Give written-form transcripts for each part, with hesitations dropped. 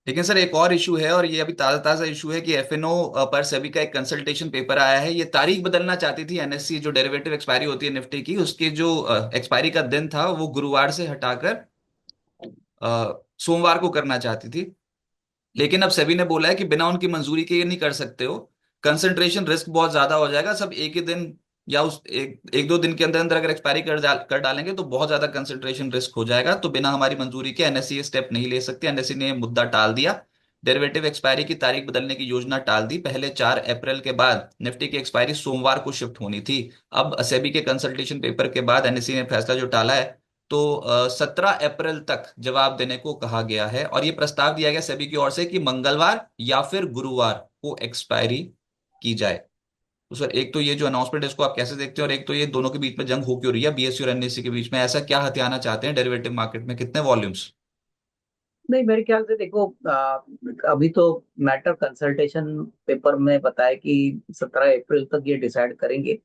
लेकिन सर एक और इशू है, और ये अभी ताजा ताजा इशू है कि एफएनओ पर सेबी का एक कंसल्टेशन पेपर आया है। ये तारीख बदलना चाहती थी एनएससी, जो डेरिवेटिव एक्सपायरी होती है निफ्टी की, उसके जो एक्सपायरी का दिन था वो गुरुवार से हटाकर सोमवार को करना चाहती थी। लेकिन अब सेबी ने बोला है कि बिना उनकी मंजूरी के ये नहीं कर सकते हो, कंसंट्रेशन रिस्क बहुत ज्यादा हो जाएगा। सब एक ही दिन या उस एक दो दिन के अंदर अंदर अगर एक्सपायरी कर डालेंगे तो बहुत ज्यादा कंसंट्रेशन रिस्क हो जाएगा, तो बिना हमारी मंजूरी के एनएससी ये स्टेप नहीं ले सकती। एनएससी ने ये मुद्दा टाल दिया, डेरिवेटिव एक्सपायरी की तारीख बदलने की योजना टाल दी। पहले 4 अप्रैल के बाद निफ्टी की एक्सपायरी सोमवार को शिफ्ट होनी थी। अब सेबी के कंसल्टेशन पेपर के बाद एनएससी ने फैसला जो टाला है, तो 17 अप्रैल तक जवाब देने को कहा गया है। और ये प्रस्ताव दिया गया सेबी की ओर से कि मंगलवार या फिर गुरुवार को एक्सपायरी की जाए। तो सर एक तो ये जो अनाउंसमेंट है इसको आप कैसे देखते हैं, और एक तो ये दोनों के बीच में जंग हो क्यों रही है, बीएसई और एनएससी के बीच में? ऐसा क्या हथियाना चाहते हैं डेरिवेटिव मार्केट में, कितने वॉल्यूम्स? नहीं, मेरे ख्याल से देखो, अभी तो मैटर कंसल्टेशन पेपर में बताया कि 17 अप्रैल तक ये डिसाइड करेंगे।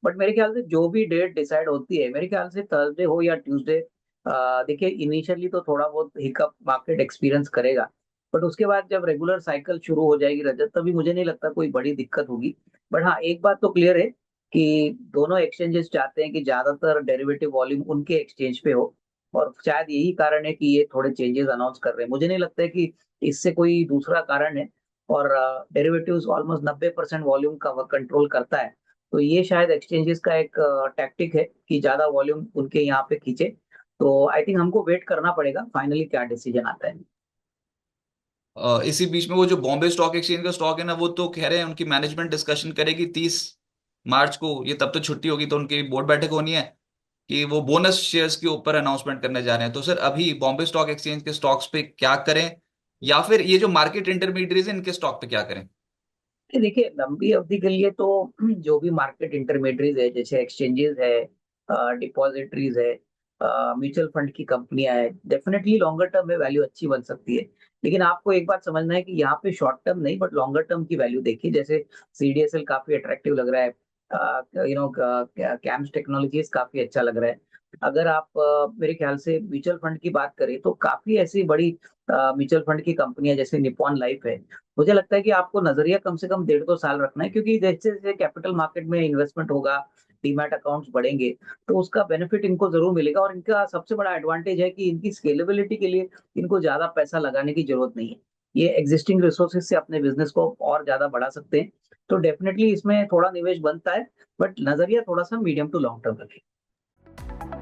बट मेरे ख्याल से जो भी डेट डिसाइड होती है, मेरे ख्याल से थर्सडे हो या ट्यूसडे, देखिए इनिशियली तो थोड़ा बहुत हिकअप मार्केट एक्सपीरियंस करेगा। बट उसके बाद जब रेगुलर साइकिल शुरू हो जाएगी रजत, तभी मुझे नहीं लगता कोई बड़ी दिक्कत होगी। बट हाँ, एक बात तो क्लियर है कि दोनों एक्सचेंजेस चाहते हैं कि ज्यादातर डेरिवेटिव वॉल्यूम उनके एक्सचेंज पे हो। और शायद यही कारण है कि ये थोड़े चेंजेस अनाउंस कर रहे हैं। मुझे नहीं लगता है कि इससे कोई दूसरा कारण है। और डेरिवेटिव्स ऑलमोस्ट 90% वॉल्यूम का कंट्रोल करता है। तो ये शायद एक्सचेंजेस का एक टैक्टिक है कि ज्यादा वॉल्यूम उनके यहाँ पे खींचे। तो आई थिंक हमको वेट करना पड़ेगा फाइनली क्या डिसीजन आता है। इसी बीच में वो जो बॉम्बे स्टॉक एक्सचेंज का स्टॉक है ना, वो तो कह रहे हैं उनकी मैनेजमेंट डिस्कशन करेगी 30 मार्च को। ये तब तो छुट्टी होगी, तो उनकी बोर्ड बैठक होनी है कि वो बोनस शेयर्स के ऊपर अनाउंसमेंट करने जा रहे हैं। तो सर अभी बॉम्बे स्टॉक एक्सचेंज के स्टॉक्स पे क्या करें, या फिर ये जो मार्केट इंटरमीडिएटरीज है इनके स्टॉक पे क्या करें? नहीं, देखिए लंबी अवधि के लिए तो जो भी मार्केट इंटरमीडिएटरीज है, जैसे एक्सचेंजेस है, डिपॉजिटरीज है, म्यूचुअल फंड की कंपनियां है, डेफिनेटली लॉन्गर टर्म में वैल्यू अच्छी बन सकती है। लेकिन आपको एक बात समझना है कि यहाँ पे शॉर्ट टर्म नहीं बट लॉन्गर टर्म की वैल्यू देखिए। जैसे सीडीएसएल काफी अट्रैक्टिव लग रहा है, कैम्स टेक्नोलॉजीज काफी अच्छा लग रहा है। अगर आप मेरे ख्याल से म्यूचुअल फंड की बात करें तो काफी ऐसी बड़ी म्यूचुअल फंड की कंपनियां जैसे निप्पॉन लाइफ है। मुझे लगता है कि आपको नजरिया कम से कम 1.5-2 साल रखना है, क्योंकि जैसे जैसे कैपिटल मार्केट में इन्वेस्टमेंट होगा, डीमैट अकाउंट्स बढ़ेंगे, तो उसका बेनिफिट इनको जरूर मिलेगा। और इनका सबसे बड़ा एडवांटेज है कि इनकी स्केलेबिलिटी के लिए इनको ज्यादा पैसा लगाने की जरूरत नहीं है। ये एग्जिस्टिंग रिसोर्सेज से अपने बिजनेस को और ज्यादा बढ़ा सकते हैं। तो डेफिनेटली इसमें थोड़ा निवेश बनता है, बट नजरिया थोड़ा सा मीडियम टू लॉन्ग टर्म रखें।